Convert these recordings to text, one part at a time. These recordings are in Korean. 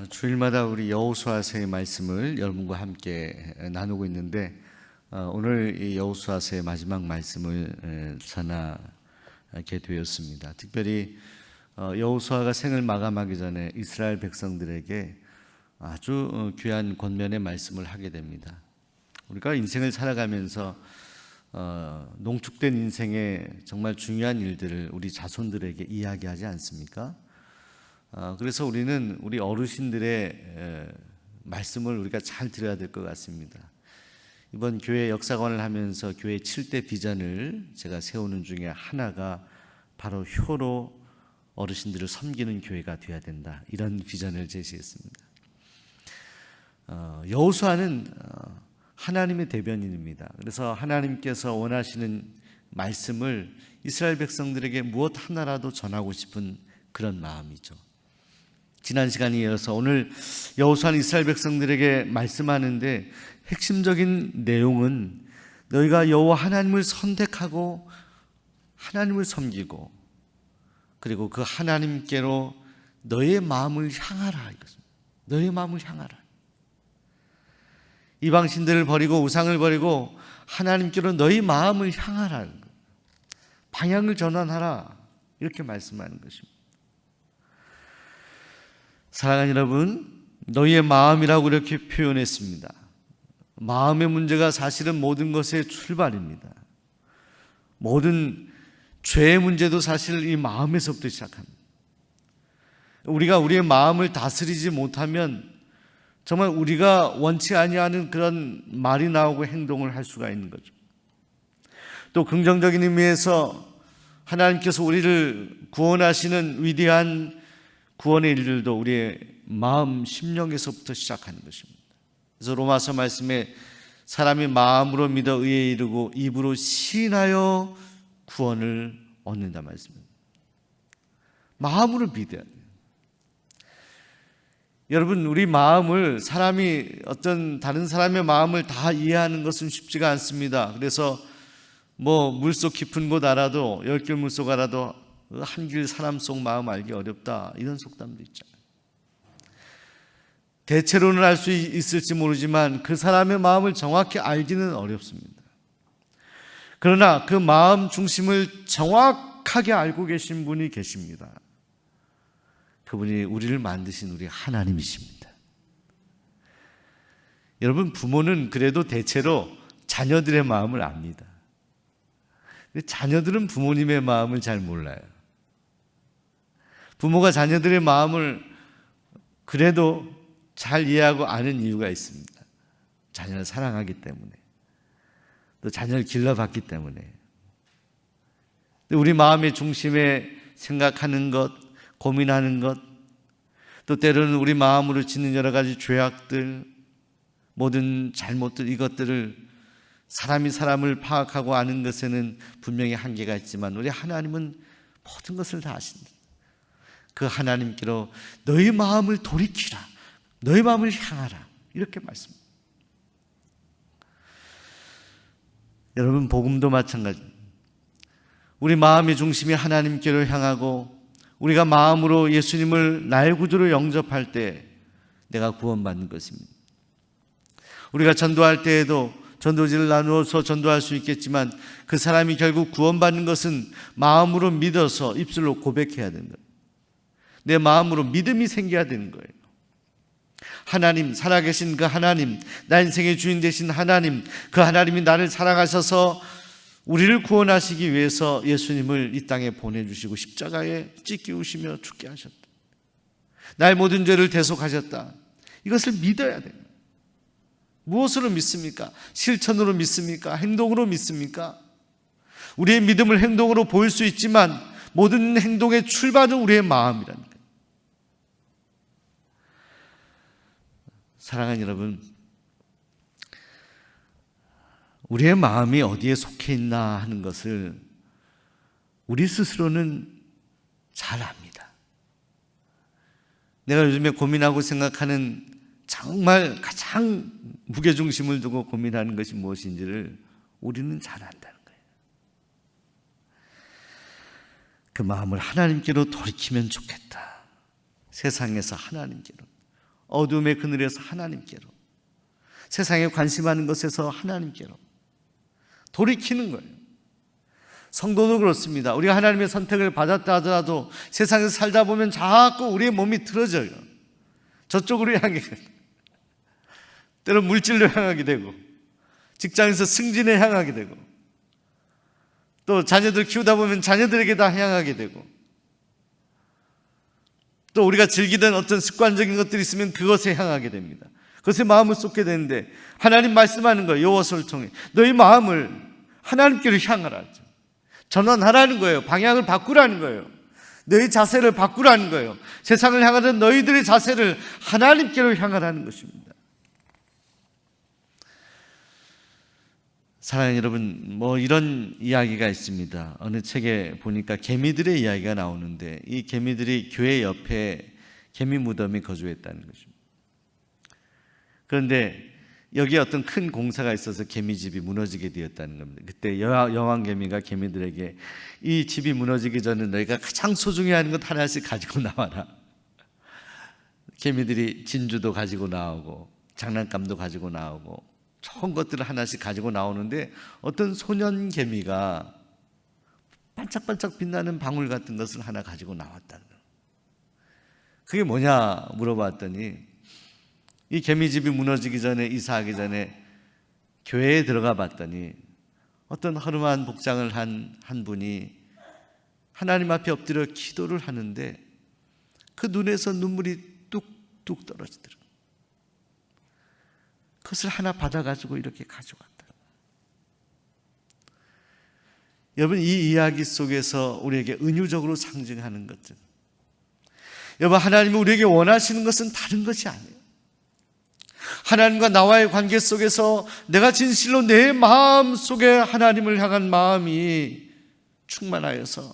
주일마다 우리 여호수아서의 말씀을 여러분과 함께 나누고 있는데 오늘 이 여호수아서의 마지막 말씀을 전하게 되었습니다. 특별히 여호수아가 생을 마감하기 전에 이스라엘 백성들에게 아주 귀한 권면의 말씀을 하게 됩니다. 우리가 인생을 살아가면서 농축된 인생의 정말 중요한 일들을 우리 자손들에게 이야기하지 않습니까? 그래서 우리는 우리 어르신들의 말씀을 우리가 잘 들어야 될 것 같습니다. 이번 교회 역사관을 하면서 교회 7대 비전을 제가 세우는 중에 하나가 바로 효로 어르신들을 섬기는 교회가 되어야 된다, 이런 비전을 제시했습니다. 여호수아는 하나님의 대변인입니다. 그래서 하나님께서 원하시는 말씀을 이스라엘 백성들에게 무엇 하나라도 전하고 싶은 그런 마음이죠. 지난 시간에 이어서 오늘 여호수아는 이스라엘 백성들에게 말씀하는데 핵심적인 내용은 너희가 여호와 하나님을 선택하고 하나님을 섬기고 그리고 그 하나님께로 너희의 마음을 향하라, 이것입니다. 너희의 마음을 향하라. 이방신들을 버리고 우상을 버리고 하나님께로 너희 마음을 향하라, 방향을 전환하라, 이렇게 말씀하는 것입니다. 사랑하는 여러분, 너희의 마음이라고 이렇게 표현했습니다. 마음의 문제가 사실은 모든 것의 출발입니다. 모든 죄의 문제도 사실 이 마음에서부터 시작합니다. 우리가 우리의 마음을 다스리지 못하면 정말 우리가 원치 아니하는 그런 말이 나오고 행동을 할 수가 있는 거죠. 또 긍정적인 의미에서 하나님께서 우리를 구원하시는 위대한 구원의 일들도 우리의 마음, 심령에서부터 시작하는 것입니다. 그래서 로마서 말씀에 사람이 마음으로 믿어 의에 이르고 입으로 시인하여 구원을 얻는다 말씀입니다. 마음으로 믿어야 돼요. 여러분, 우리 마음을 어떤 다른 사람의 마음을 다 이해하는 것은 쉽지가 않습니다. 그래서 물속 깊은 곳 알아도, 열길 물속 알아도 한길 사람 속 마음 알기 어렵다, 이런 속담도 있잖아요. 대체로는 알 수 있을지 모르지만 그 사람의 마음을 정확히 알기는 어렵습니다. 그러나 그 마음 중심을 정확하게 알고 계신 분이 계십니다. 그분이 우리를 만드신 우리 하나님이십니다. 여러분, 부모는 그래도 대체로 자녀들의 마음을 압니다. 근데 자녀들은 부모님의 마음을 잘 몰라요. 부모가 자녀들의 마음을 그래도 잘 이해하고 아는 이유가 있습니다. 자녀를 사랑하기 때문에, 또 자녀를 길러봤기 때문에. 우리 마음의 중심에 생각하는 것, 고민하는 것, 또 때로는 우리 마음으로 짓는 여러 가지 죄악들, 모든 잘못들, 이것들을 사람이 사람을 파악하고 아는 것에는 분명히 한계가 있지만 우리 하나님은 모든 것을 다 아신다. 그 하나님께로 너희 마음을 돌이키라, 너희 마음을 향하라, 이렇게 말씀합니다. 여러분, 복음도 마찬가지입니다. 우리 마음의 중심이 하나님께로 향하고 우리가 마음으로 예수님을 나의 구주로 영접할 때 내가 구원받는 것입니다. 우리가 전도할 때에도 전도지를 나누어서 전도할 수 있겠지만 그 사람이 결국 구원받는 것은 마음으로 믿어서 입술로 고백해야 되는 거예요. 내 마음으로 믿음이 생겨야 되는 거예요. 하나님, 살아계신 그 하나님, 나 인생의 주인 되신 하나님, 그 하나님이 나를 사랑하셔서 우리를 구원하시기 위해서 예수님을 이 땅에 보내주시고 십자가에 찢기우시며 죽게 하셨다. 나의 모든 죄를 대속하셨다. 이것을 믿어야 돼요. 무엇으로 믿습니까? 실천으로 믿습니까? 행동으로 믿습니까? 우리의 믿음을 행동으로 보일 수 있지만 모든 행동의 출발은 우리의 마음이라는 거예요. 사랑하는 여러분, 우리의 마음이 어디에 속해 있나 하는 것을 우리 스스로는 잘 압니다. 내가 요즘에 고민하고 생각하는 정말 가장 무게중심을 두고 고민하는 것이 무엇인지를 우리는 잘 안다는 거예요. 그 마음을 하나님께로 돌이키면 좋겠다. 세상에서 하나님께로, 어둠의 그늘에서 하나님께로, 세상에 관심하는 것에서 하나님께로 돌이키는 거예요. 성도도 그렇습니다. 우리가 하나님의 선택을 받았다 하더라도 세상에서 살다 보면 자꾸 우리의 몸이 틀어져요. 저쪽으로 향해 가요. 때론 물질로 향하게 되고, 직장에서 승진에 향하게 되고, 또 자녀들 키우다 보면 자녀들에게 다 향하게 되고, 또 우리가 즐기던 어떤 습관적인 것들이 있으면 그것에 향하게 됩니다. 그것에 마음을 쏟게 되는데, 하나님 말씀하는 거예요. 여호와서를 통해 너희 마음을 하나님께로 향하라, 전환하라는 거예요. 방향을 바꾸라는 거예요. 너희 자세를 바꾸라는 거예요. 세상을 향하던 너희들의 자세를 하나님께로 향하라는 것입니다. 사랑하는 여러분, 이런 이야기가 있습니다. 어느 책에 보니까 개미들의 이야기가 나오는데, 이 개미들이 교회 옆에 개미 무덤에 거주했다는 것입니다. 그런데 여기에 어떤 큰 공사가 있어서 개미집이 무너지게 되었다는 겁니다. 그때 여왕개미가 개미들에게 이 집이 무너지기 전에 너희가 가장 소중히 하는 것 하나씩 가지고 나와라. 개미들이 진주도 가지고 나오고 장난감도 가지고 나오고 좋은 것들을 하나씩 가지고 나오는데, 어떤 소년 개미가 반짝반짝 빛나는 방울 같은 것을 하나 가지고 나왔다는 거예요. 그게 뭐냐 물어봤더니, 이 개미집이 무너지기 전에, 이사하기 전에 교회에 들어가 봤더니 어떤 허름한 복장을 한 분이 하나님 앞에 엎드려 기도를 하는데 그 눈에서 눈물이 뚝뚝 떨어지더라고요. 그것을 하나 받아가지고 이렇게 가져갔다. 여러분, 이 이야기 속에서 우리에게 은유적으로 상징하는 것들, 여러분, 하나님이 우리에게 원하시는 것은 다른 것이 아니에요. 하나님과 나와의 관계 속에서 내가 진실로 내 마음 속에 하나님을 향한 마음이 충만하여서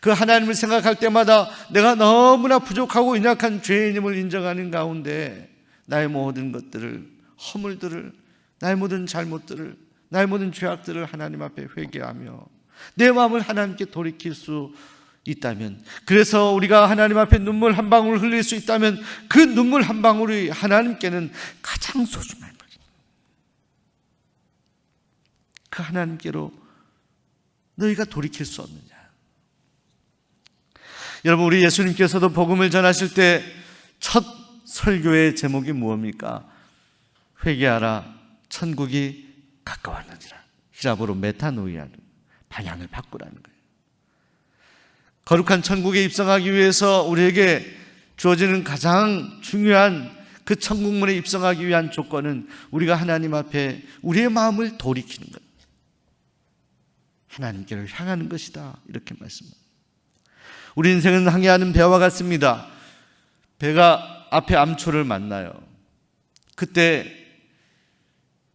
그 하나님을 생각할 때마다 내가 너무나 부족하고 연약한 죄인임을 인정하는 가운데 나의 모든 것들을, 허물들을, 나의 모든 잘못들을, 나의 모든 죄악들을 하나님 앞에 회개하며 내 마음을 하나님께 돌이킬 수 있다면, 그래서 우리가 하나님 앞에 눈물 한 방울 흘릴 수 있다면 그 눈물 한 방울이 하나님께는 가장 소중한 거죠. 그 하나님께로 너희가 돌이킬 수 없느냐. 여러분, 우리 예수님께서도 복음을 전하실 때 첫 설교의 제목이 무엇입니까? 회개하라, 천국이 가까웠느니라. 히라보로 메타노이아는 방향을 바꾸라는 거예요. 거룩한 천국에 입성하기 위해서 우리에게 주어지는 가장 중요한 그 천국문에 입성하기 위한 조건은 우리가 하나님 앞에 우리의 마음을 돌이키는 것, 하나님께로 향하는 것이다, 이렇게 말씀합니다. 우리 인생은 항해하는 배와 같습니다. 배가 앞에 암초를 만나요. 그때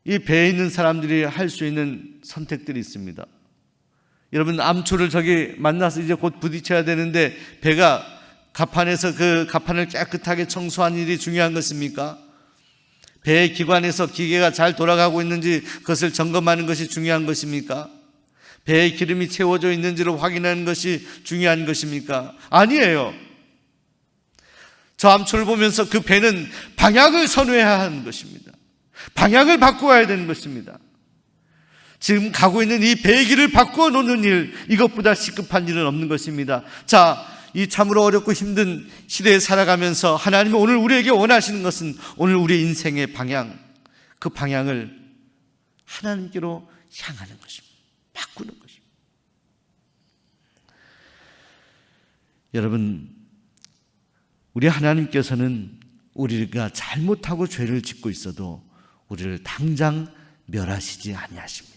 이 배에 있는 사람들이 할 수 있는 선택들이 있습니다. 여러분, 암초를 저기 만나서 이제 곧 부딪혀야 되는데 배가 갑판에서 그 갑판을 깨끗하게 청소하는 일이 중요한 것입니까? 배의 기관에서 기계가 잘 돌아가고 있는지 그것을 점검하는 것이 중요한 것입니까? 배에 기름이 채워져 있는지를 확인하는 것이 중요한 것입니까? 아니에요. 저 암초를 보면서 그 배는 방향을 선회해야 하는 것입니다. 방향을 바꾸어야 되는 것입니다. 지금 가고 있는 이 배의 길을 바꾸어 놓는 일, 이것보다 시급한 일은 없는 것입니다. 자, 이 참으로 어렵고 힘든 시대에 살아가면서 하나님이 오늘 우리에게 원하시는 것은 오늘 우리 인생의 방향, 그 방향을 하나님께로 향하는 것입니다. 바꾸는 것입니다. 여러분, 우리 하나님께서는 우리가 잘못하고 죄를 짓고 있어도 우리를 당장 멸하시지 아니하십니다.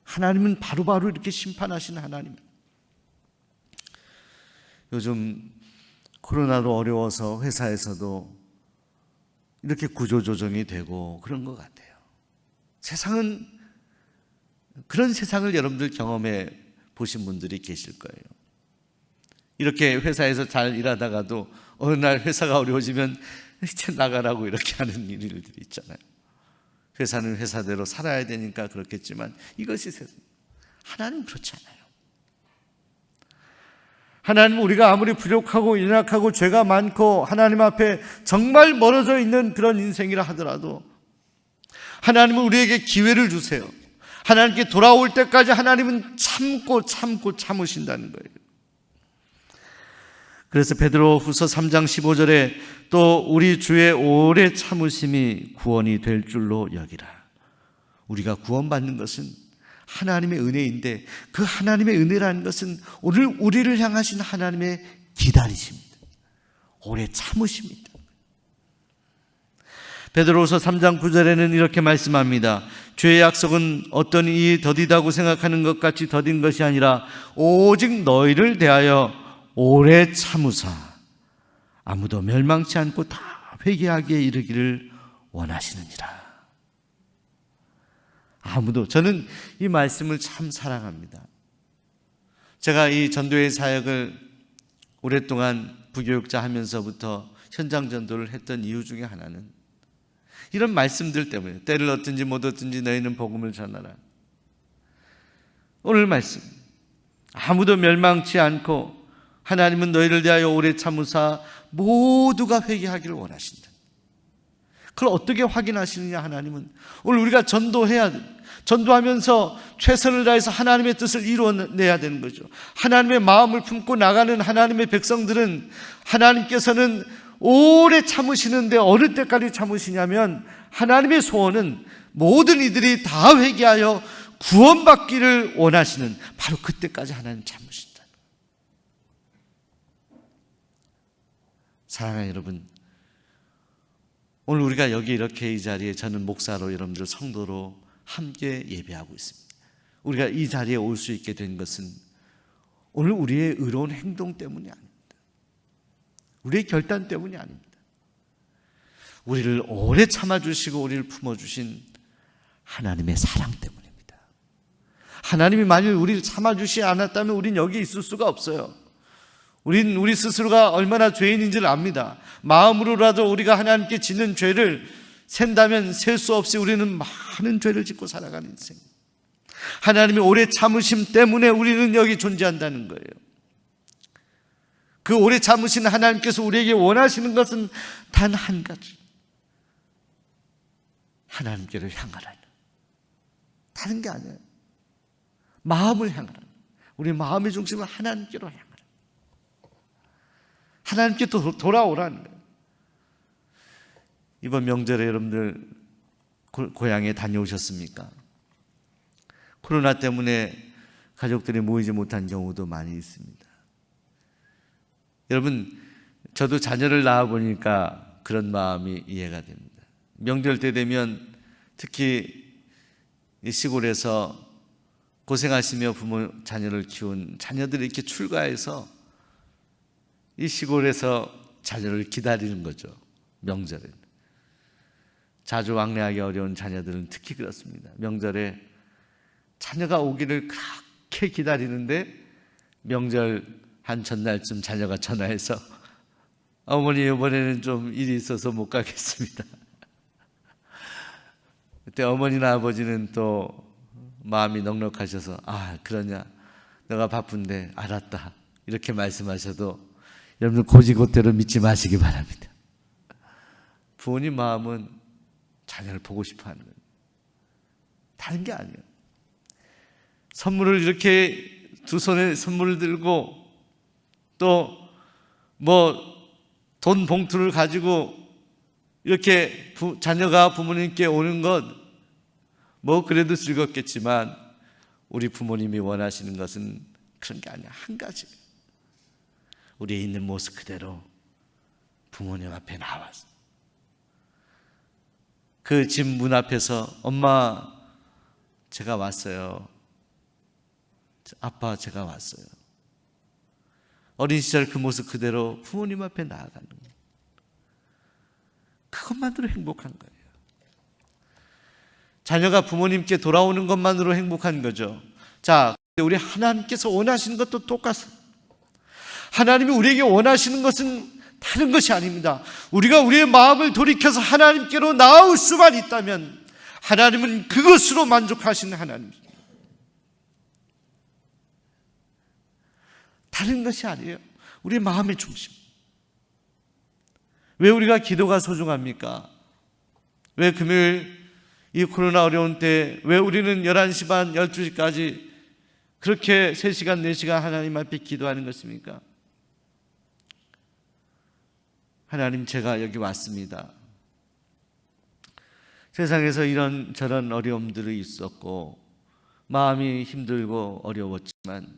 하나님은 바로바로 이렇게 심판하시는 하나님. 요즘 코로나도 어려워서 회사에서도 이렇게 구조조정이 되고 그런 것 같아요. 세상은, 그런 세상을 여러분들 경험해 보신 분들이 계실 거예요. 이렇게 회사에서 잘 일하다가도 어느 날 회사가 어려워지면 이제 나가라고 이렇게 하는 일들이 있잖아요. 회사는 회사대로 살아야 되니까 그렇겠지만 이것이 세상. 하나님은 그렇지 않아요. 하나님, 우리가 아무리 부족하고 연약하고 죄가 많고 하나님 앞에 정말 멀어져 있는 그런 인생이라 하더라도 하나님은 우리에게 기회를 주세요. 하나님께 돌아올 때까지 하나님은 참고 참으신다는 거예요. 그래서 베드로후서 3장 15절에 또 우리 주의 오래 참으심이 구원이 될 줄로 여기라. 우리가 구원받는 것은 하나님의 은혜인데 그 하나님의 은혜라는 것은 오늘 우리를 향하신 하나님의 기다리십니다. 오래 참으십니다. 베드로후서 3장 9절에는 이렇게 말씀합니다. 죄의 약속은 어떤 이의 더디다고 생각하는 것 같이 더딘 것이 아니라 오직 너희를 대하여 오래 참으사 아무도 멸망치 않고 다 회개하기에 이르기를 원하시느니라. 저는 이 말씀을 참 사랑합니다. 제가 이 전도의 사역을 오랫동안 부교육자 하면서부터 현장 전도를 했던 이유 중에 하나는 이런 말씀들 때문에, 때를 얻든지 못 얻든지 너희는 복음을 전하라. 오늘 말씀, 아무도 멸망치 않고 하나님은 너희를 대하여 오래 참으사 모두가 회개하기를 원하신다. 그걸 어떻게 확인하시느냐? 하나님은 오늘 우리가 전도하면서 최선을 다해서 하나님의 뜻을 이루어내야 되는 거죠. 하나님의 마음을 품고 나가는 하나님의 백성들은 하나님께서는 오래 참으시는데 어느 때까지 참으시냐면 하나님의 소원은 모든 이들이 다 회개하여 구원받기를 원하시는 바로 그때까지 하나님 참으신다. 사랑하는 여러분, 오늘 우리가 여기 이렇게 이 자리에 저는 목사로 여러분들 성도로 함께 예배하고 있습니다. 우리가 이 자리에 올 수 있게 된 것은 오늘 우리의 의로운 행동 때문이 아닙니다. 우리의 결단 때문이 아닙니다. 우리를 오래 참아주시고 우리를 품어주신 하나님의 사랑 때문입니다. 하나님이 만일 우리를 참아주시지 않았다면 우린 여기 있을 수가 없어요. 우리 스스로가 얼마나 죄인인지를 압니다. 마음으로라도 우리가 하나님께 짓는 죄를 샌다면 셀 수 없이 우리는 많은 죄를 짓고 살아가는 인생. 하나님의 오래 참으심 때문에 우리는 여기 존재한다는 거예요. 그 오래 참으신 하나님께서 우리에게 원하시는 것은 단 한 가지, 하나님께로 향하라는, 다른 게 아니에요. 마음을 향하라는, 우리 마음의 중심을 하나님께로 향하라는, 하나님께 돌아오라는 거예요. 이번 명절에 여러분들 고향에 다녀오셨습니까? 코로나 때문에 가족들이 모이지 못한 경우도 많이 있습니다. 여러분, 저도 자녀를 낳아보니까 그런 마음이 이해가 됩니다. 명절 때 되면 특히 이 시골에서 고생하시며 자녀를 키운 자녀들이 이렇게 출가해서 이 시골에서 자녀를 기다리는 거죠. 명절에는. 자주 왕래하기 어려운 자녀들은 특히 그렇습니다. 명절에 자녀가 오기를 그렇게 기다리는데 명절 한 전날쯤 자녀가 전화해서 어머니 이번에는 좀 일이 있어서 못 가겠습니다. 그때 어머니나 아버지는 또 마음이 넉넉하셔서 그러냐, 너가 바쁜데 알았다 이렇게 말씀하셔도 여러분 고지고대로 믿지 마시기 바랍니다. 부모님 마음은 자녀를 보고 싶어하는 거예요. 다른 게 아니에요. 선물을 이렇게 두 손에 선물을 들고 또 돈 봉투를 가지고 이렇게 자녀가 부모님께 오는 것 그래도 즐겁겠지만 우리 부모님이 원하시는 것은 그런 게 아니야. 한 가지, 우리의 있는 모습 그대로 부모님 앞에 나와서 그 집 문 앞에서 엄마 제가 왔어요. 아빠 제가 왔어요. 어린 시절 그 모습 그대로 부모님 앞에 나아가는 거예요. 그것만으로 행복한 거예요. 자녀가 부모님께 돌아오는 것만으로 행복한 거죠. 자, 우리 하나님께서 원하시는 것도 똑같아요. 하나님이 우리에게 원하시는 것은 다른 것이 아닙니다. 우리가 우리의 마음을 돌이켜서 하나님께로 나올 수만 있다면 하나님은 그것으로 만족하시는 하나님입니다. 다른 것이 아니에요. 우리 마음의 중심. 왜 우리가 기도가 소중합니까? 왜 금요일 이 코로나 어려운 때 왜 우리는 11시 반, 12시까지 그렇게 3시간, 4시간 하나님 앞에 기도하는 것입니까? 하나님, 제가 여기 왔습니다. 세상에서 이런 저런 어려움들이 있었고 마음이 힘들고 어려웠지만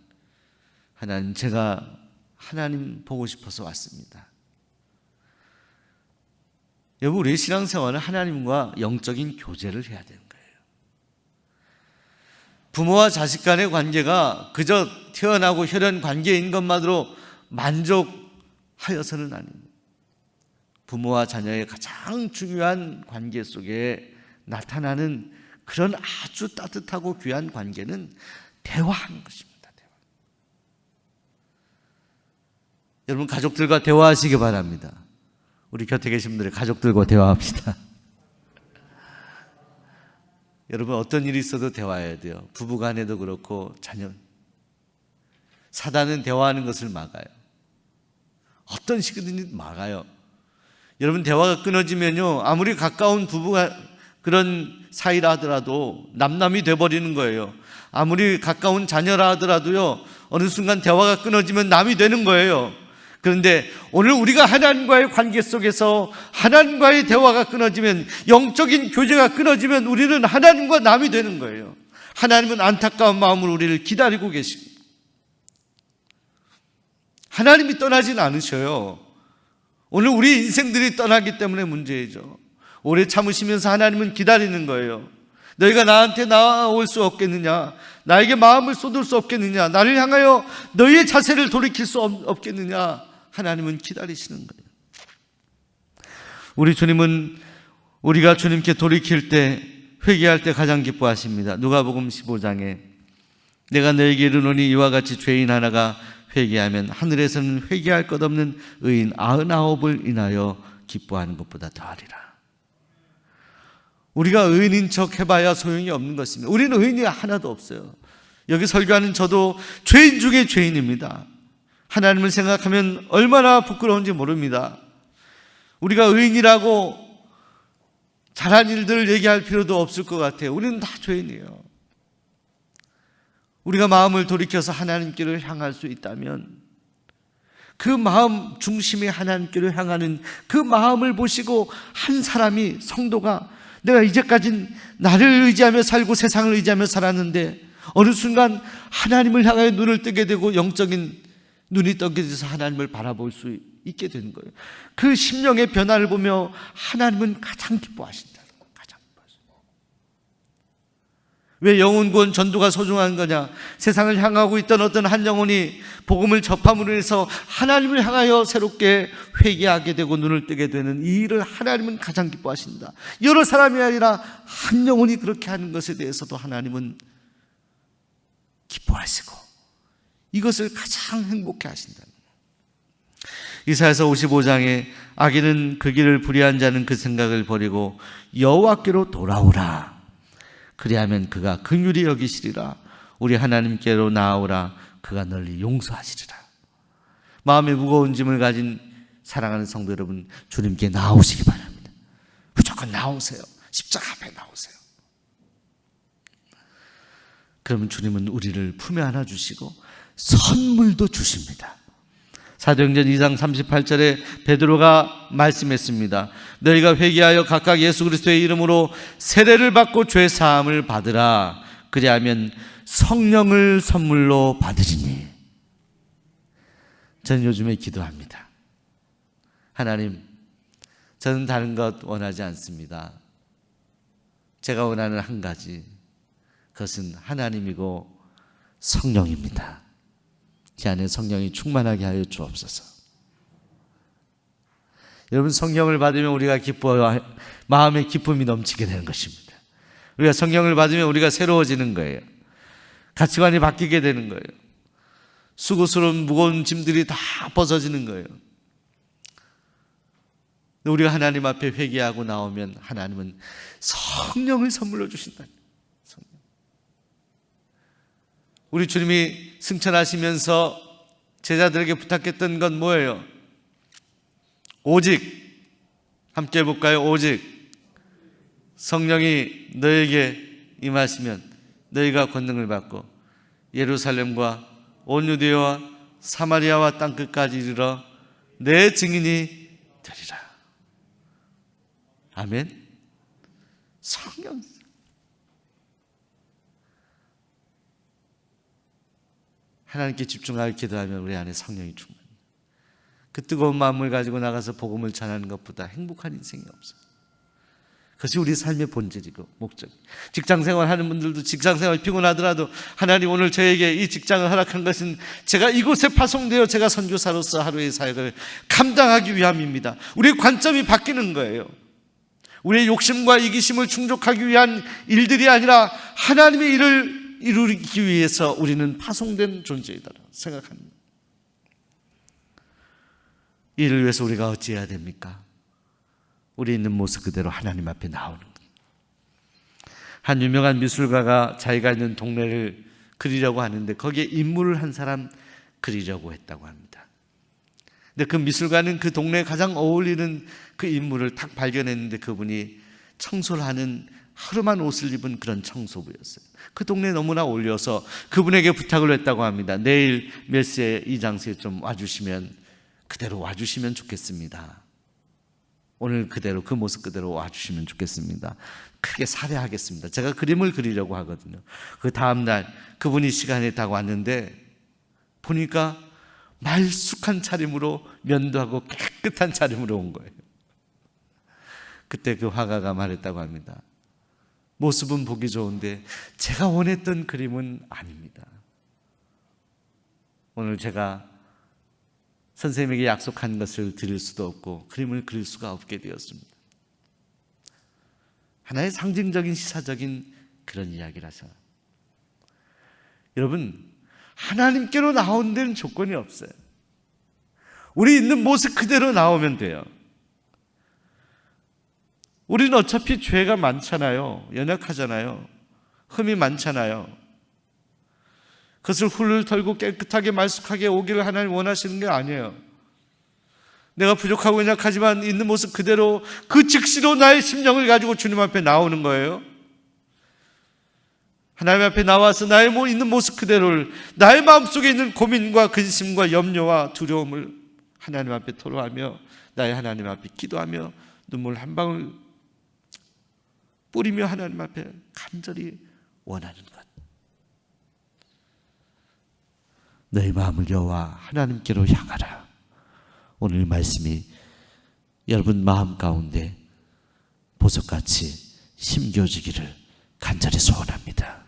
하나님, 제가 하나님 보고 싶어서 왔습니다. 여러분, 우리의 신앙생활은 하나님과 영적인 교제를 해야 되는 거예요. 부모와 자식 간의 관계가 그저 태어나고 혈연 관계인 것만으로 만족하여서는 아닙니다. 부모와 자녀의 가장 중요한 관계 속에 나타나는 그런 아주 따뜻하고 귀한 관계는 대화하는 것입니다. 대화. 여러분, 가족들과 대화하시기 바랍니다. 우리 곁에 계신 분들의 가족들과 대화합시다. 여러분, 어떤 일이 있어도 대화해야 돼요. 부부간에도 그렇고 자녀. 사단은 대화하는 것을 막아요. 어떤 식이든지 막아요. 여러분, 대화가 끊어지면요, 아무리 가까운 부부가 그런 사이라 하더라도 남남이 돼버리는 거예요. 아무리 가까운 자녀라 하더라도요, 어느 순간 대화가 끊어지면 남이 되는 거예요. 그런데 오늘 우리가 하나님과의 관계 속에서 하나님과의 대화가 끊어지면, 영적인 교제가 끊어지면 우리는 하나님과 남이 되는 거예요. 하나님은 안타까운 마음으로 우리를 기다리고 계십니다. 하나님이 떠나진 않으셔요. 오늘 우리 인생들이 떠나기 때문에 문제이죠. 오래 참으시면서 하나님은 기다리는 거예요. 너희가 나한테 나올 수 없겠느냐? 나에게 마음을 쏟을 수 없겠느냐? 나를 향하여 너희의 자세를 돌이킬 수 없겠느냐? 하나님은 기다리시는 거예요. 우리 주님은 우리가 주님께 돌이킬 때, 회개할 때 가장 기뻐하십니다. 누가복음 15장에 내가 너에게 이르노니 이와 같이 죄인 하나가 회개하면 하늘에서는 회개할 것 없는 의인 99을 인하여 기뻐하는 것보다 더하리라. 우리가 의인인 척 해봐야 소용이 없는 것입니다. 우리는 의인이 하나도 없어요. 여기 설교하는 저도 죄인 중에 죄인입니다. 하나님을 생각하면 얼마나 부끄러운지 모릅니다. 우리가 의인이라고 잘한 일들을 얘기할 필요도 없을 것 같아요. 우리는 다 죄인이에요. 우리가 마음을 돌이켜서 하나님께를 향할 수 있다면, 그 마음 중심에 하나님께를 향하는 그 마음을 보시고 한 사람이, 성도가, 내가 이제까지 나를 의지하며 살고 세상을 의지하며 살았는데 어느 순간 하나님을 향하여 눈을 뜨게 되고 영적인 눈이 떠져서 하나님을 바라볼 수 있게 되는 거예요. 그 심령의 변화를 보며 하나님은 가장 기뻐하신다. 가장 기뻐하신다. 왜 영혼 구원 전도가 소중한 거냐? 세상을 향하고 있던 어떤 한 영혼이 복음을 접함으로 해서 하나님을 향하여 새롭게 회개하게 되고 눈을 뜨게 되는 이 일을 하나님은 가장 기뻐하신다. 여러 사람이 아니라 한 영혼이 그렇게 하는 것에 대해서도 하나님은 기뻐하시고 이것을 가장 행복해 하신다. 이사야서 55장에 악인은 그 길을 불의한 자는 그 생각을 버리고 여호와께로 돌아오라. 그리하면 그가 긍휼히 여기시리라. 우리 하나님께로 나아오라. 그가 널리 용서하시리라. 마음에 무거운 짐을 가진 사랑하는 성도 여러분, 주님께 나오시기 바랍니다. 무조건 나오세요. 십자가 앞에 나오세요. 그러면 주님은 우리를 품에 안아주시고 선물도 주십니다. 사도행전 2장 38절에 베드로가 말씀했습니다. 너희가 회개하여 각각 예수 그리스도의 이름으로 세례를 받고 죄 사함을 받으라. 그리하면 성령을 선물로 받으리니. 저는 요즘에 기도합니다. 하나님, 저는 다른 것 원하지 않습니다. 제가 원하는 한 가지, 그것은 하나님이고 성령입니다. 제 안에 성령이 충만하게 하여 주옵소서. 여러분, 성령을 받으면 우리가 기뻐요. 마음에 기쁨이 넘치게 되는 것입니다. 우리가 성령을 받으면 우리가 새로워지는 거예요. 가치관이 바뀌게 되는 거예요. 수고스러운 무거운 짐들이 다 벗어지는 거예요. 우리가 하나님 앞에 회개하고 나오면 하나님은 성령을 선물로 주신다. 우리 주님이 승천하시면서 제자들에게 부탁했던 건 뭐예요? 오직, 함께 해볼까요? 오직 성령이 너에게 임하시면 너희가 권능을 받고 예루살렘과 온 유대와 사마리아와 땅끝까지 이르러 내 증인이 되리라. 아멘. 성령. 하나님께 집중하여 기도하면 우리 안에 성령이 충만해요. 그 뜨거운 마음을 가지고 나가서 복음을 전하는 것보다 행복한 인생이 없어요. 그것이 우리 삶의 본질이고 목적. 직장생활 하는 분들도 직장생활 피곤하더라도 하나님 오늘 저에게 이 직장을 허락한 것은 제가 이곳에 파송되어 제가 선교사로서 하루의 사역을 감당하기 위함입니다. 우리의 관점이 바뀌는 거예요. 우리의 욕심과 이기심을 충족하기 위한 일들이 아니라 하나님의 일을 이루기 위해서 우리는 파송된 존재이다 생각합니다. 이를 위해서 우리가 어찌해야 됩니까? 우리 있는 모습 그대로 하나님 앞에 나오는 것. 한 유명한 미술가가 자기가 있는 동네를 그리려고 하는데 거기에 인물을 한 사람 그리려고 했다고 합니다. 근데 그 미술가는 그 동네에 가장 어울리는 그 인물을 딱 발견했는데 그분이 청소를 하는 하루만 옷을 입은 그런 청소부였어요. 그 동네에 너무나 어울려서 그분에게 부탁을 했다고 합니다. 내일 몇 시에 이 장소에 좀 와주시면 그대로 와주시면 좋겠습니다. 오늘 그대로 그 모습 그대로 와주시면 좋겠습니다. 크게 살해하겠습니다. 제가 그림을 그리려고 하거든요. 그 다음날 그분이 시간이 딱 왔는데 보니까 말쑥한 차림으로 면도하고 깨끗한 차림으로 온 거예요. 그때 그 화가가 말했다고 합니다. 모습은 보기 좋은데 제가 원했던 그림은 아닙니다. 오늘 제가 선생님에게 약속한 것을 드릴 수도 없고 그림을 그릴 수가 없게 되었습니다. 하나의 상징적인 시사적인 그런 이야기라서 여러분 하나님께로 나온 데는 조건이 없어요. 우리 있는 모습 그대로 나오면 돼요. 우리는 어차피 죄가 많잖아요. 연약하잖아요. 흠이 많잖아요. 그것을 훌훌 털고 깨끗하게 말쑥하게 오기를 하나님 원하시는 게 아니에요. 내가 부족하고 연약하지만 있는 모습 그대로 그 즉시로 나의 심령을 가지고 주님 앞에 나오는 거예요. 하나님 앞에 나와서 나의 있는 모습 그대로를 나의 마음속에 있는 고민과 근심과 염려와 두려움을 하나님 앞에 토로하며 나의 하나님 앞에 기도하며 눈물 한 방울 뿌리며 하나님 앞에 간절히 원하는 것. 너희 마음을 여호와 하나님께로 향하라. 오늘 말씀이 여러분 마음 가운데 보석같이 심겨지기를 간절히 소원합니다.